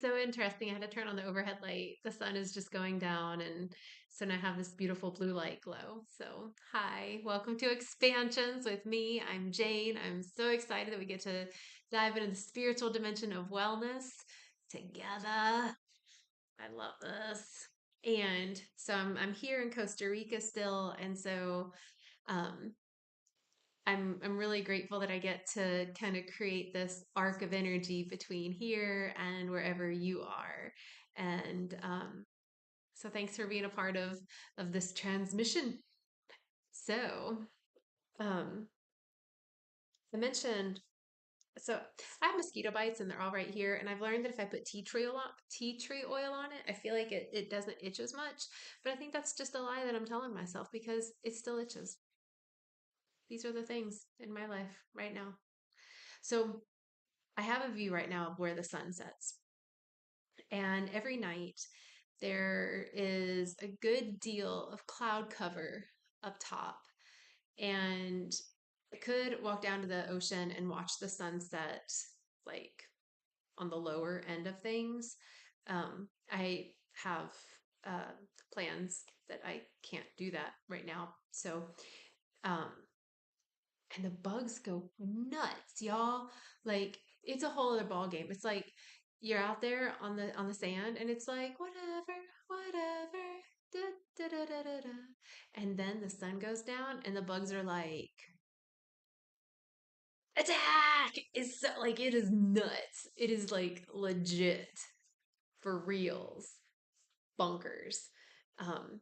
So interesting. I had to turn on the overhead light. The sun is just going down, and so now I have this beautiful blue light glow. So, hi, welcome to Expansions with me. I'm Jane. I'm so excited that we get to dive into the spiritual dimension of wellness together. I love this. And so I'm here in Costa Rica still, and so um, I'm really grateful that I get to kind of create this arc of energy between here and wherever you are. And so thanks for being a part of this transmission. So um, I mentioned so I have mosquito bites and they're all right here. And I've learned that if I put tea tree oil on it, I feel like it doesn't itch as much. But I think that's just a lie that I'm telling myself because it still itches. These are the things in my life right now. So I have a view right now of where the sun sets. And every night there is a good deal of cloud cover up top. And I could walk down to the ocean and watch the sunset, like on the lower end of things. I have uh, plans that I can't do that right now. So, um, and the bugs go nuts, y'all. Like it's a whole other ball game. It's like you're out there on the sand, and it's like whatever, whatever, da da da da da da. And then the sun goes down, and the bugs are like attack. It's so, like it is nuts. It is like legit for reals, bonkers. Um,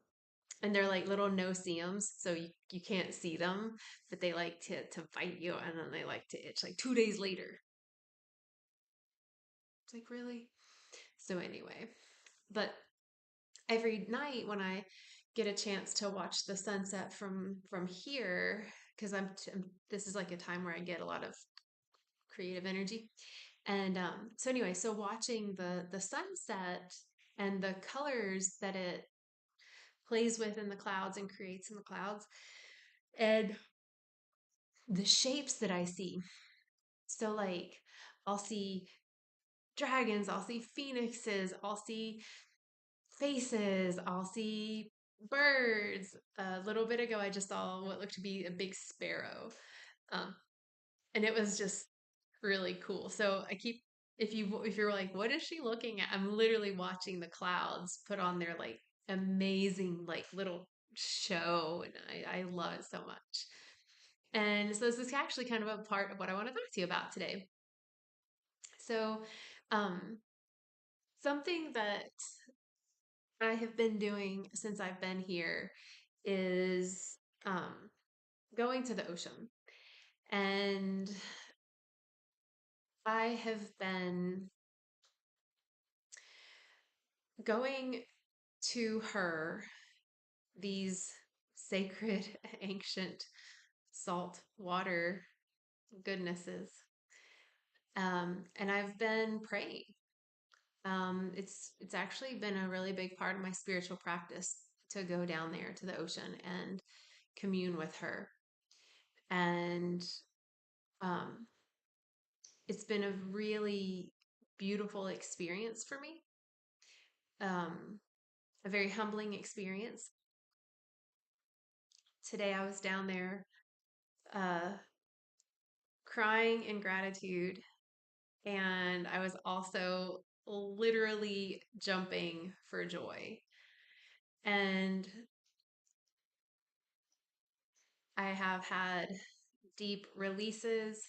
and they're like little no-see-ums, so you can't see them, but they like to bite you, and then they like to itch like 2 days later. It's like really. So anyway, but every night when I get a chance to watch the sunset from here, because this is like a time where I get a lot of creative energy, and so anyway, so watching the sunset and the colors that it plays with in the clouds and creates in the clouds, and the shapes that I see. So, like, I'll see dragons, I'll see phoenixes, I'll see faces, I'll see birds. A little bit ago, I just saw what looked to be a big sparrow. Um, and it was just really cool. So, if you're like, what is she looking at? I'm literally watching the clouds put on their like amazing, like little show. And I love it so much. And so, this is actually kind of a part of what I want to talk to you about today. So, um, something that I have been doing since I've been here is going to the ocean. And I have been going to her these sacred, ancient salt water goodnesses. And I've been praying. It's actually been a really big part of my spiritual practice to go down there to the ocean and commune with her. And um, it's been a really beautiful experience for me, um, a very humbling experience. Today I was down there uh, crying in gratitude, and I was also literally jumping for joy. And I have had deep releases,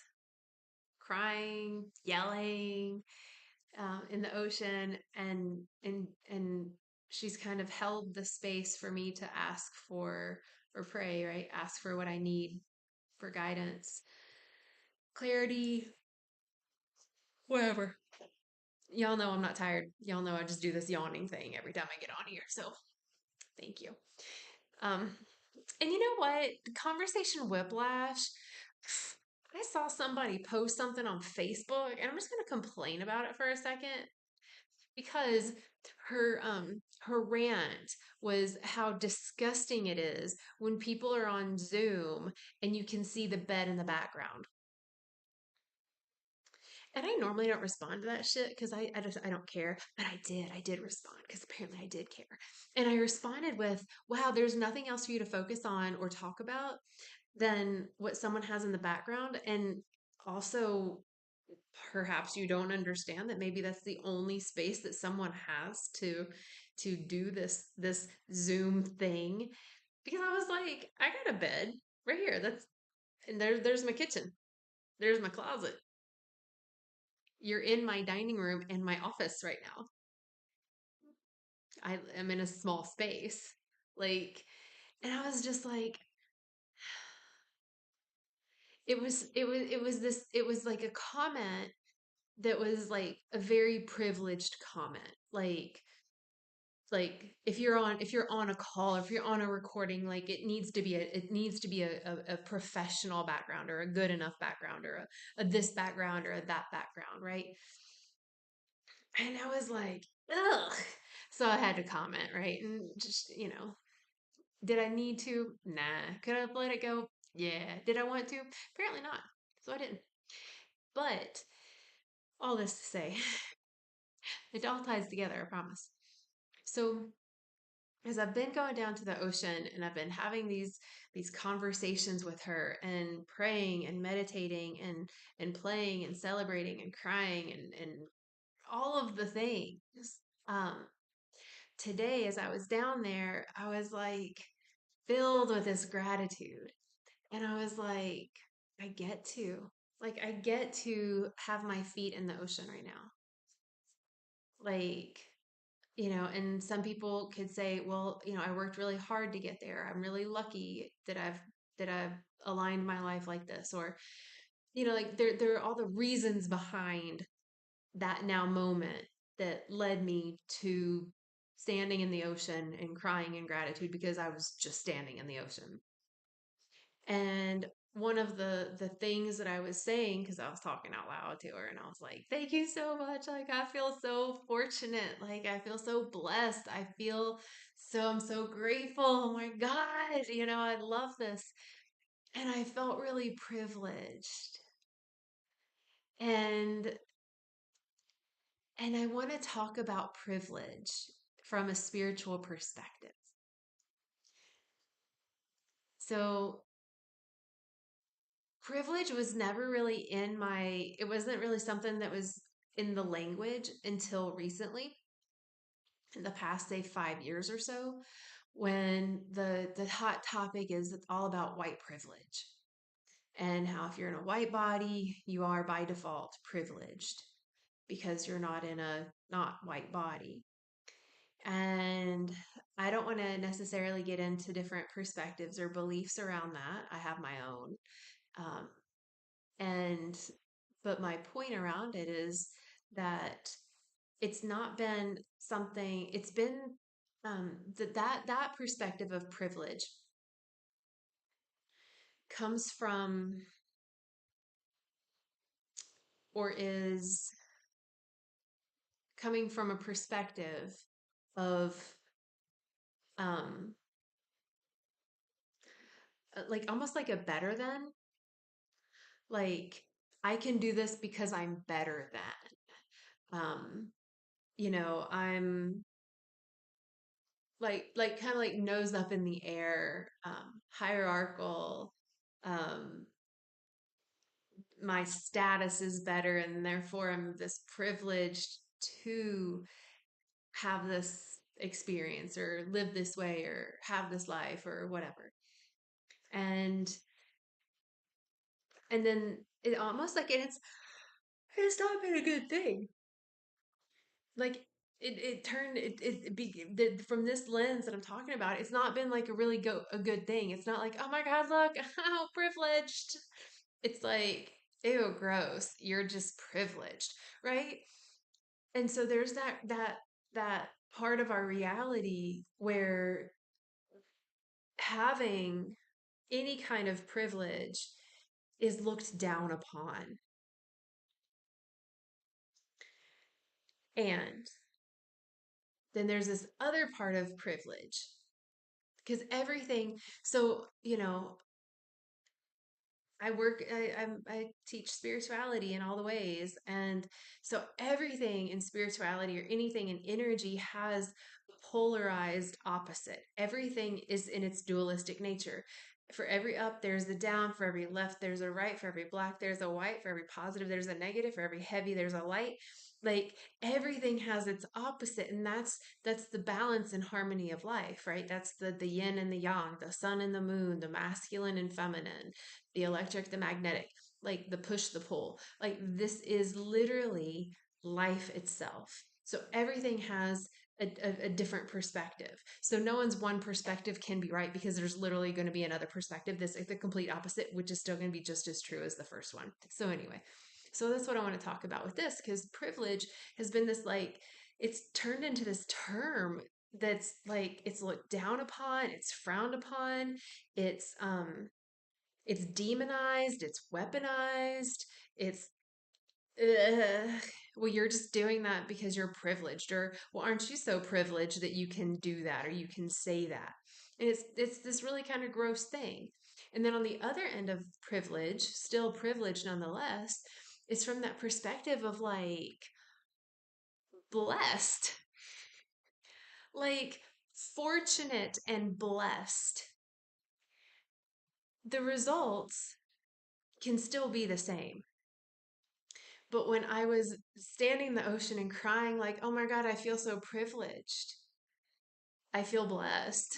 crying, yelling, in the ocean, and she's kind of held the space for me to ask for or pray, right? Ask for what I need for guidance, clarity, whatever. Y'all know I'm not tired. Y'all know I just do this yawning thing every time I get on here. So thank you. Um, and you know what? Conversation whiplash. I saw somebody post something on Facebook, and I'm just going to complain about it for a second because her rant was how disgusting it is when people are on Zoom and you can see the bed in the background. And I normally don't respond to that shit because I don't care. But I did respond because apparently I did care. And I responded with, wow, there's nothing else for you to focus on or talk about than what someone has in the background. And also, perhaps you don't understand that maybe that's the only space that someone has to do this Zoom thing. Because I was like, I got a bed right here. And there's my kitchen. There's my closet. You're in my dining room and my office right now. I am in a small space. Like, and I was just like, it was like a comment that was like a very privileged comment. Like if you're on a call, if you're on a recording, like it needs to be a professional background or a good enough background or a this background or a that background, right? And I was like, ugh. So I had to comment, right? And just, did I need to? Nah. Could I have let it go? Yeah. Did I want to? Apparently not. So I didn't. But all this to say, it all ties together, I promise. So as I've been going down to the ocean and I've been having these conversations with her and praying and meditating and playing and celebrating and crying and all of the things. Um, Today, as I was down there, I was like filled with this gratitude. And I was like, I get to, I get to have my feet in the ocean right now. Like, and some people could say, well, I worked really hard to get there. I'm really lucky that I've aligned my life like this. Or, like there are all the reasons behind that now moment that led me to standing in the ocean and crying in gratitude because I was just standing in the ocean. And one of the things that I was saying, because I was talking out loud to her, and I was like, thank you so much. Like, I feel so fortunate. Like, I feel so blessed. I'm so grateful. Oh my God. I love this. And I felt really privileged. And I want to talk about privilege from a spiritual perspective. So, privilege was never really it wasn't really something that was in the language until recently, in the past, say, 5 years or so, when the hot topic is it's all about white privilege and how if you're in a white body, you are by default privileged because you're not in a not white body. And I don't want to necessarily get into different perspectives or beliefs around that. I have my own. Um, and, but my point around it is that it's not been something, it's been that perspective of privilege comes from or is coming from a perspective of um, like almost like a better than, like I can do this because I'm better than. I'm like kind of like nose up in the air, hierarchical. Um, my status is better, and therefore I'm this privileged to have this experience or live this way or have this life or whatever. And then it almost like it's not been a good thing. Like it turned from this lens that I'm talking about, it's not been like a good thing. It's not like, oh my God, look, how privileged. It's like, ew, gross. You're just privileged, right? And so there's that part of our reality where having any kind of privilege is looked down upon. And then there's this other part of privilege because everything, so, I teach spirituality in all the ways. And so everything in spirituality or anything in energy has a polarized opposite. Everything is in its dualistic nature. For every up, there's the down. For every left, there's a right. For every black, there's a white. For every positive, there's a negative. For every heavy, there's a light. Like everything has its opposite. And that's the balance and harmony of life, right? That's the yin and the yang, the sun and the moon, the masculine and feminine, the electric, the magnetic, like the push, the pull. Like this is literally life itself. So everything has a different perspective. So no one's one perspective can be right because there's literally going to be another perspective. This is the complete opposite, which is still going to be just as true as the first one. So anyway, so that's what I want to talk about with this because privilege has been this like, it's turned into this term that's like it's looked down upon, it's frowned upon, it's demonized, it's weaponized, it's ugh. Well, you're just doing that because you're privileged, or well, aren't you so privileged that you can do that or you can say that? And it's this really kind of gross thing. And then on the other end of privilege, still privilege nonetheless, is from that perspective of like blessed, like fortunate and blessed. The results can still be the same. But when I was standing in the ocean and crying, like, oh my God, I feel so privileged. I feel blessed.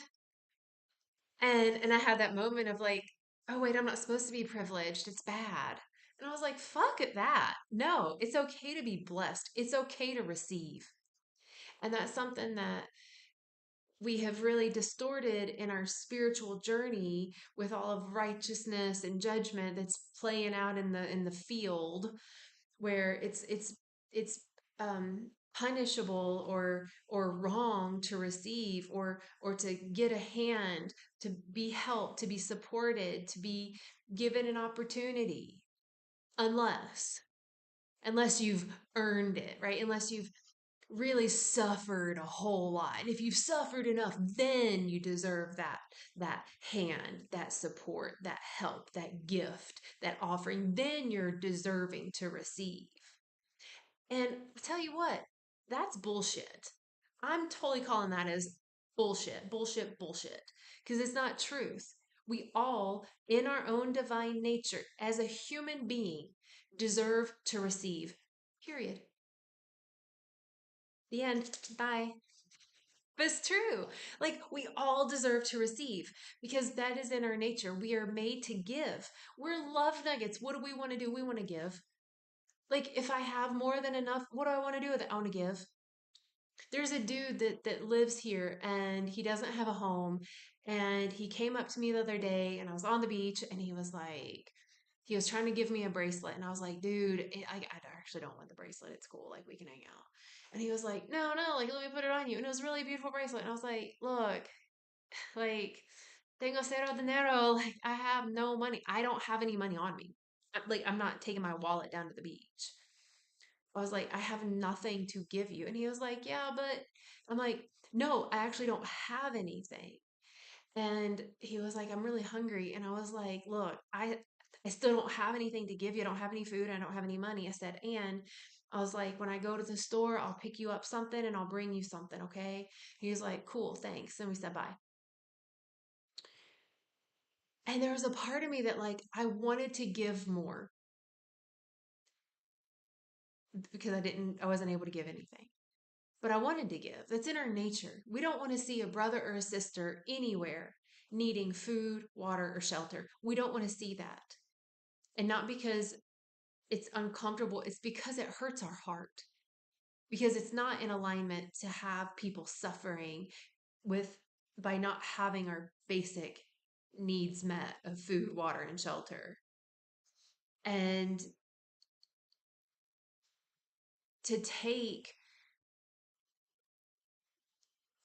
And I had that moment of like, oh wait, I'm not supposed to be privileged. It's bad. And I was like, fuck at that. No, it's okay to be blessed. It's okay to receive. And that's something that we have really distorted in our spiritual journey with all of righteousness and judgment that's playing out in the field where it's punishable or wrong to receive or to get a hand, to be helped, to be supported, to be given an opportunity, unless you've earned it, right? Unless you've really suffered a whole lot. And if you've suffered enough, then you deserve that hand, that support, that help, that gift, that offering. Then you're deserving to receive. And I tell you what, that's bullshit. I'm totally calling that as bullshit, bullshit, bullshit, because it's not truth. We all, in our own divine nature, as a human being, deserve to receive. Period. The end. Bye. But it's true. Like, we all deserve to receive because that is in our nature. We are made to give. We're love nuggets. What do we want to do? We want to give. Like, if I have more than enough, what do I want to do with it? I want to give. There's a dude that lives here and he doesn't have a home. And he came up to me the other day and I was on the beach and he was trying to give me a bracelet. And I was like, dude, I actually don't want the bracelet. It's cool. Like, we can hang out. And he was like, no, no, like, let me put it on you. And it was a really beautiful bracelet. And I was like, look, like, tengo cero dinero. Like, I have no money. I don't have any money on me. Like, I'm not taking my wallet down to the beach. I was like, I have nothing to give you. And he was like, yeah, but I'm like, no, I actually don't have anything. And he was like, I'm really hungry. And I was like, look, I still don't have anything to give you. I don't have any food. I don't have any money. I said, and I was like, when I go to the store, I'll pick you up something and I'll bring you something. Okay. He was like, cool, thanks. And we said bye. And there was a part of me that like, I wanted to give more because I wasn't able to give anything. But I wanted to give. That's in our nature. We don't want to see a brother or a sister anywhere needing food, water, or shelter. We don't want to see that. And not because it's uncomfortable, it's because it hurts our heart. Because it's not in alignment to have people suffering with by not having our basic needs met of food, water, and shelter. And to take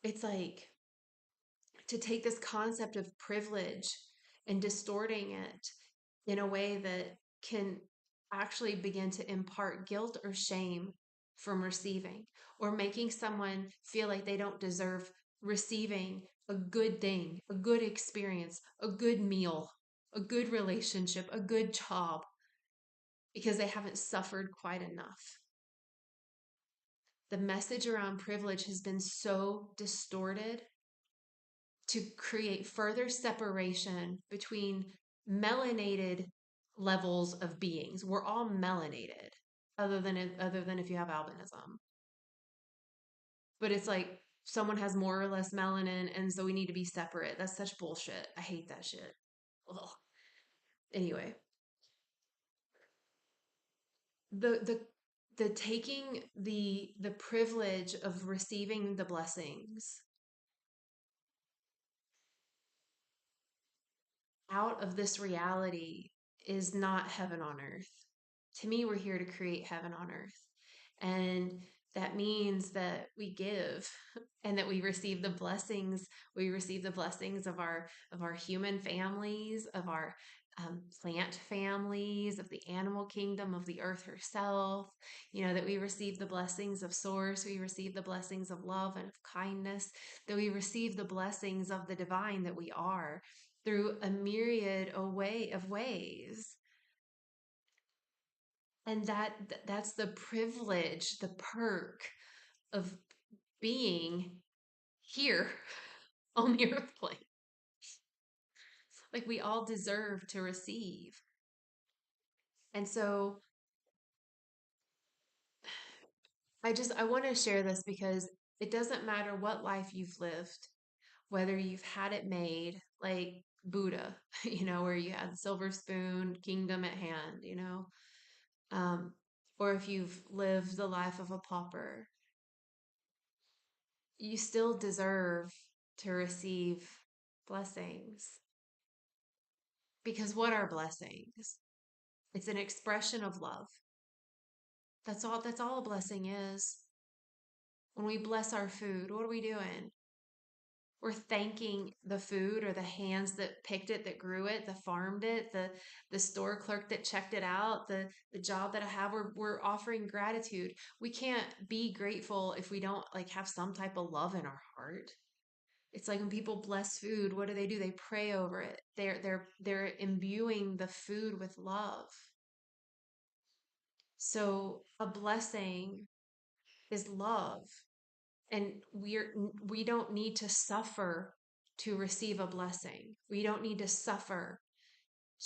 it's like to take this concept of privilege and distorting it in a way that can actually begin to impart guilt or shame from receiving or making someone feel like they don't deserve receiving a good thing, a good experience, a good meal, a good relationship, a good job, because they haven't suffered quite enough. The message around privilege has been so distorted to create further separation between melanated levels of beings. We're all melanated, other than if you have albinism. But it's like someone has more or less melanin, and so we need to be separate. That's such bullshit. I hate that shit. Ugh. Anyway, the the taking the privilege of receiving the blessings out of this reality is not heaven on earth. To me, we're here to create heaven on earth. And that means that we give and that we receive the blessings. We receive the blessings of our human families, of our plant families, of the animal kingdom, of the earth herself. You know, that we receive the blessings of source, we receive the blessings of love and of kindness, that we receive the blessings of the divine that we are through a myriad of ways. And that's the privilege, the perk of being here on the earth plane. Like we all deserve to receive. And so I want to share this because it doesn't matter what life you've lived, whether you've had it made like Buddha, where you had the silver spoon, kingdom at hand, um, or if you've lived the life of a pauper, you still deserve to receive blessings. Because what are blessings? It's an expression of love. That's all a blessing is. When we bless our food, what are we doing? We're thanking the food or the hands that picked it, that grew it, that farmed it, the store clerk that checked it out, the job that I have. We're offering gratitude. We can't be grateful if we don't like have some type of love in our heart. It's like when people bless food, what do? They pray over it. They're imbuing the food with love. So a blessing is love. And we don't need to suffer to receive a blessing. We don't need to suffer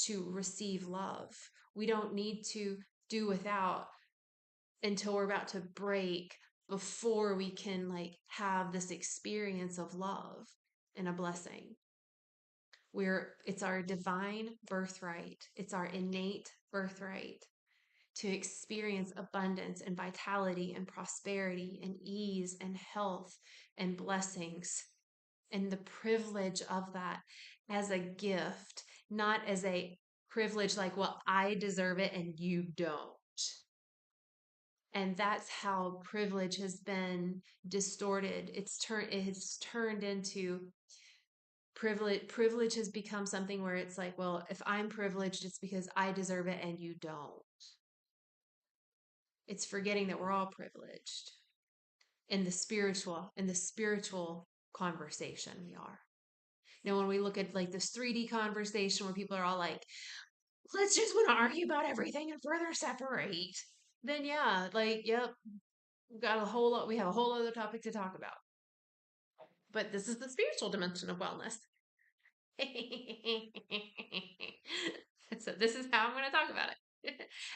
to receive love. We don't need to do without until we're about to break before we can like have this experience of love and a blessing. It's our divine birthright. It's our innate birthright to experience abundance and vitality and prosperity and ease and health and blessings and the privilege of that as a gift, not as a privilege like, well, I deserve it and you don't. And that's how privilege has been distorted. It has turned into privilege has become something where it's like, well, if I'm privileged, it's because I deserve it and you don't. It's forgetting that we're all privileged in the spiritual conversation we are. When we look at like this 3D conversation where people are all like, let's just want to argue about everything and further separate, then yeah, like, yep, we have a whole other topic to talk about. But this is the spiritual dimension of wellness. So this is how I'm going to talk about it.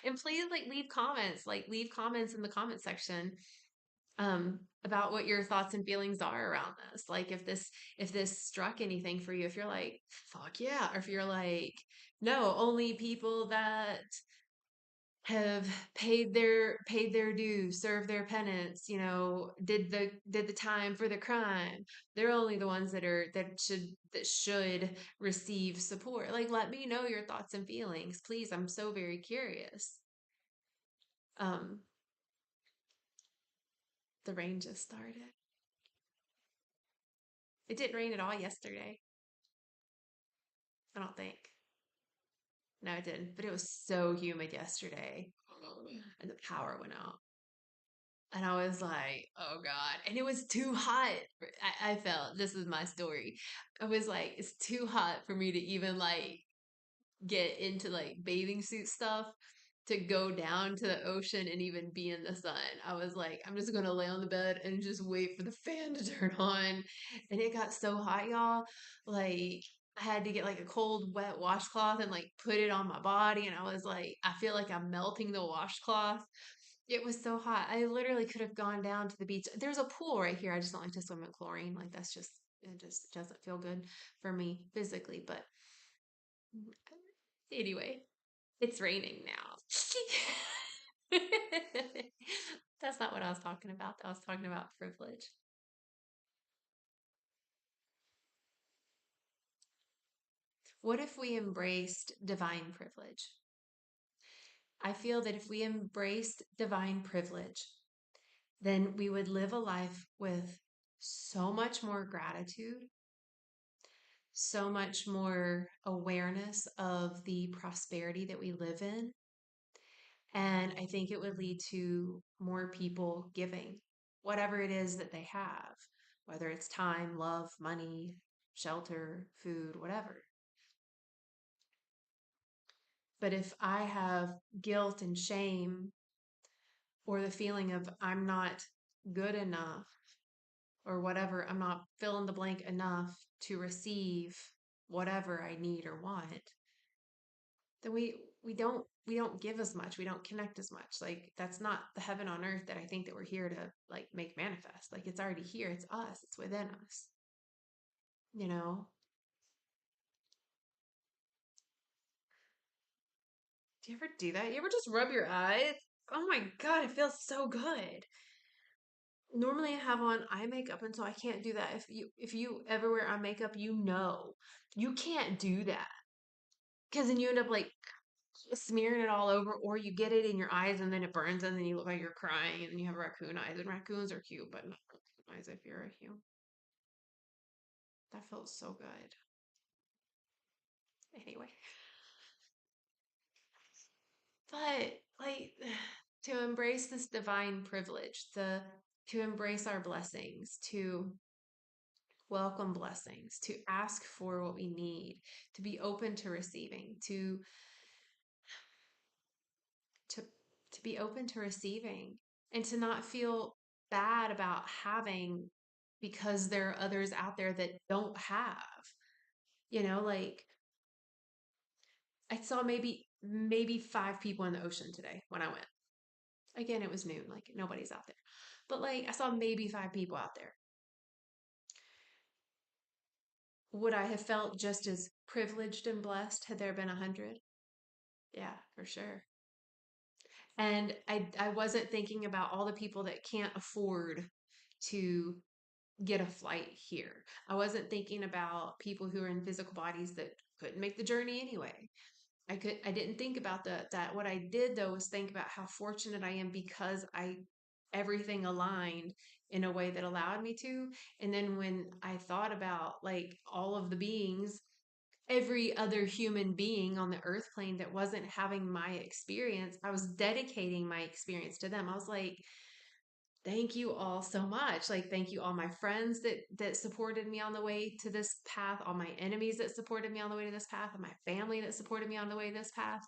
And please leave comments in the comment section about what your thoughts and feelings are around this. Like if this struck anything for you, if you're like, fuck yeah, or if you're like, no, only people that have paid their dues, served their penance, did the time for the crime. They're only the ones that should receive support. Like, let me know your thoughts and feelings, please. I'm so very curious. Um, the rain just started. It didn't rain at all yesterday. I don't think. No, it didn't. But it was so humid yesterday. And the power went out. And I was like, oh God. And it was too hot. I felt, this is my story. I was like, it's too hot for me to even like get into like bathing suit stuff to go down to the ocean and even be in the sun. I was like, I'm just gonna lay on the bed and just wait for the fan to turn on. And it got so hot, y'all. Like I had to get like a cold, wet washcloth and like put it on my body. And I was like, I feel like I'm melting the washcloth. It was so hot. I literally could have gone down to the beach. There's a pool right here. I just don't like to swim in chlorine. Like that's just it just doesn't feel good for me physically. But anyway, it's raining now. That's not what I was talking about. I was talking about privilege. What if we embraced divine privilege? I feel that if we embraced divine privilege, then we would live a life with so much more gratitude, so much more awareness of the prosperity that we live in. And I think it would lead to more people giving whatever it is that they have, whether it's time, love, money, shelter, food, whatever. But if I have guilt and shame or the feeling of I'm not good enough or whatever, I'm not fill in the blank enough to receive whatever I need or want, then we don't give as much. We don't connect as much. Like that's not the heaven on earth that I think that we're here to like make manifest. Like it's already here. It's us. It's within us. You know? Do you ever do that? You ever just rub your eyes? Oh my god, it feels so good. Normally I have on eye makeup until I can't do that. If you ever wear eye makeup, you know you can't do that. Because then you end up like smearing it all over, or you get it in your eyes and then it burns and then you look like you're crying and then you have raccoon eyes. And raccoons are cute, but not raccoon eyes if you're a human. That felt so good. Anyway, but like to embrace this divine privilege, the to embrace our blessings, to welcome blessings, to ask for what we need, to be open to receiving, to to be open to receiving and to not feel bad about having because there are others out there that don't have. Like I saw maybe five people in the ocean today when I went. Again, it was noon, like nobody's out there. But like I saw maybe five people out there. Would I have felt just as privileged and blessed had there been 100? Yeah, for sure. And I wasn't thinking about all the people that can't afford to get a flight here. I wasn't thinking about people who are in physical bodies that couldn't make the journey anyway. I didn't think about that. What I did though was think about how fortunate I am because I everything aligned in a way that allowed me to. And then when I thought about like all of the beings, every other human being on the earth plane that wasn't having my experience, I was dedicating my experience to them. I was like, thank you all so much. Like thank you all my friends that supported me on the way to this path, all my enemies that supported me on the way to this path, and my family that supported me on the way to this path.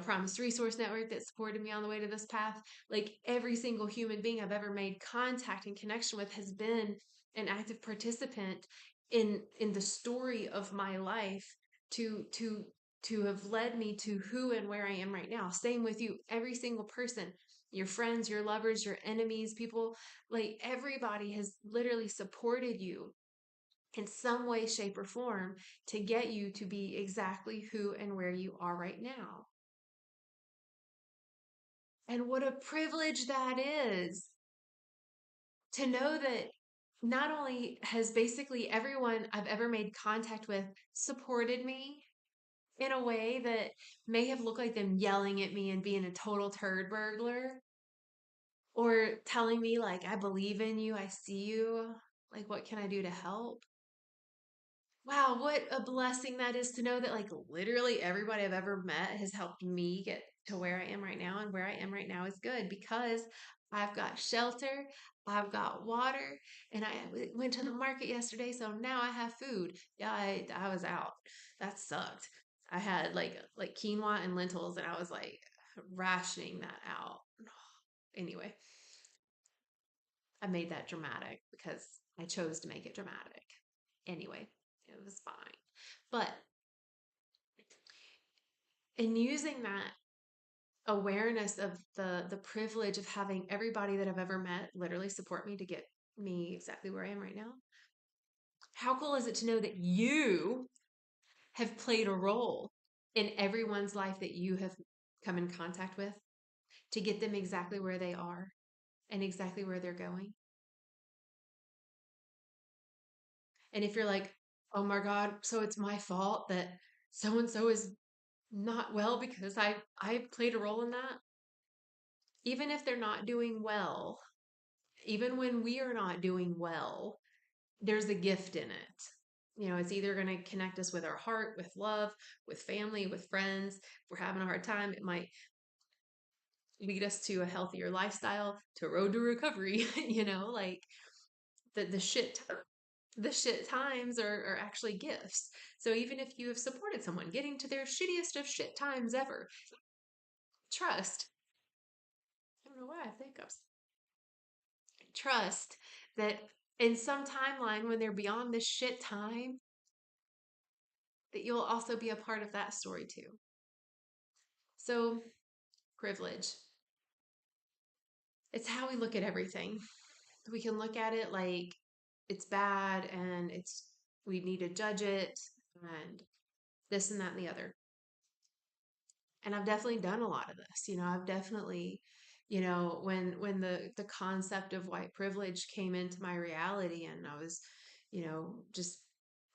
Promise Resource Network that supported me on the way to this path. Like every single human being I've ever made contact and connection with has been an active participant in the story of my life to to have led me to who and where I am right now. Same with you, every single person, your friends, your lovers, your enemies, people, like everybody has literally supported you in some way, shape, or form to get you to be exactly who and where you are right now. And what a privilege that is to know that not only has basically everyone I've ever made contact with supported me in a way that may have looked like them yelling at me and being a total turd burglar or telling me, like, I believe in you, I see you, like, what can I do to help? Wow, what a blessing that is to know that like literally everybody I've ever met has helped me get to where I am right now, and where I am right now is good because I've got shelter, I've got water, and went to the market yesterday, so now I have food. Yeah, I was out. That sucked. I had like quinoa and lentils, and I was like rationing that out. Anyway, I made that dramatic because I chose to make it dramatic. Anyway, it was fine. But in using that awareness of the privilege of having everybody that I've ever met literally support me to get me exactly where I am right now. How cool is it to know that you have played a role in everyone's life that you have come in contact with to get them exactly where they are and exactly where they're going? And if you're like, "Oh my God, so it's my fault that so and so is not well because I played a role in that." Even if they're not doing well, even when we are not doing well, there's a gift in it. You know, it's either going to connect us with our heart, with love, with family, with friends. If we're having a hard time, it might lead us to a healthier lifestyle, to a road to recovery, you know, like the shit the shit times are actually gifts. So even if you have supported someone getting to their shittiest of shit times ever, trust. I don't know why I have hiccups. Trust that in some timeline when they're beyond this shit time, that you'll also be a part of that story too. So, privilege. It's how we look at everything. We can look at it like it's bad and we need to judge it and this and that and the other. And I've definitely done a lot of this. You know, I've definitely, you know, when the concept of white privilege came into my reality and I was, you know, just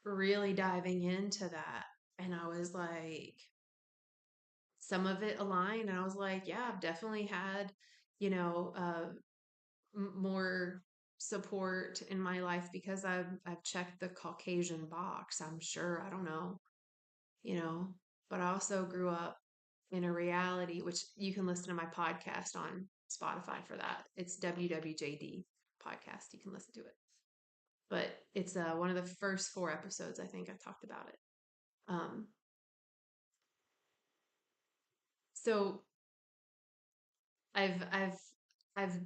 really diving into that, and I was like, some of it aligned, and I was like, yeah, I've definitely had, you know, more support in my life because I've checked the Caucasian box. I'm sure, I don't know, you know, but I also grew up in a reality, which you can listen to my podcast on Spotify for that. It's WWJD podcast. You can listen to it. But it's one of the first 4 episodes, I think I talked about it. Um, so I've I've I've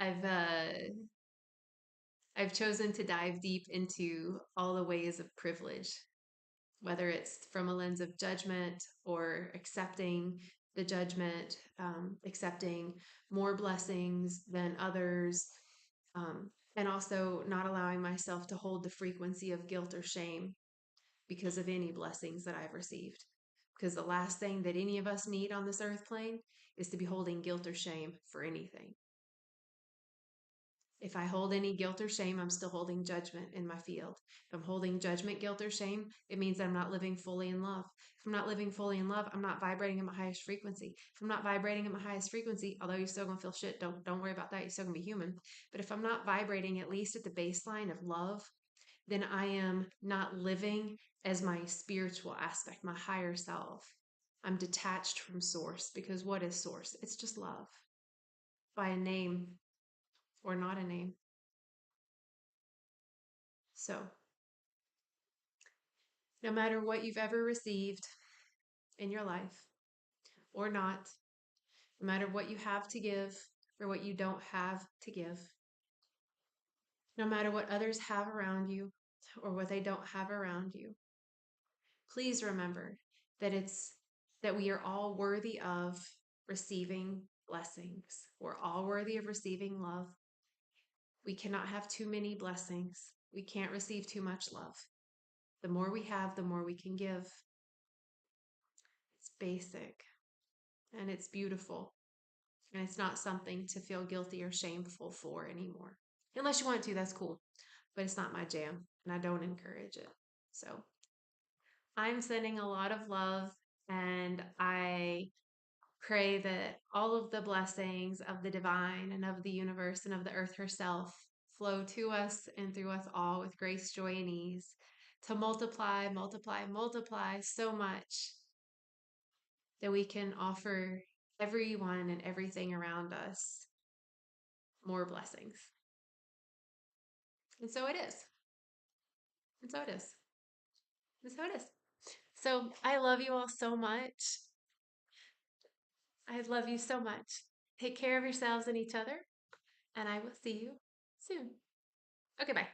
I've I've chosen to dive deep into all the ways of privilege, whether it's from a lens of judgment or accepting the judgment, accepting more blessings than others, and also not allowing myself to hold the frequency of guilt or shame because of any blessings that I've received. Because the last thing that any of us need on this earth plane is to be holding guilt or shame for anything. If I hold any guilt or shame, I'm still holding judgment in my field. If I'm holding judgment, guilt, or shame, it means that I'm not living fully in love. If I'm not living fully in love, I'm not vibrating at my highest frequency. If I'm not vibrating at my highest frequency, although you're still gonna feel shit, don't worry about that. You're still gonna be human. But if I'm not vibrating at least at the baseline of love, then I am not living as my spiritual aspect, my higher self. I'm detached from source because what is source? It's just love by a name or not a name. So, no matter what you've ever received in your life or not, no matter what you have to give or what you don't have to give, no matter what others have around you or what they don't have around you, please remember that we are all worthy of receiving blessings. We're all worthy of receiving love. We cannot have too many blessings. We can't receive too much love. The more we have, the more we can give. It's basic and it's beautiful. And it's not something to feel guilty or shameful for anymore. Unless you want to, that's cool. But it's not my jam, and I don't encourage it. So I'm sending a lot of love, and I pray that all of the blessings of the divine and of the universe and of the earth herself flow to us and through us all with grace, joy, and ease to multiply, multiply, multiply so much that we can offer everyone and everything around us more blessings. And so it is. And so it is. And so it is. So I love you all so much. I love you so much. Take care of yourselves and each other, and I will see you soon. Okay, bye.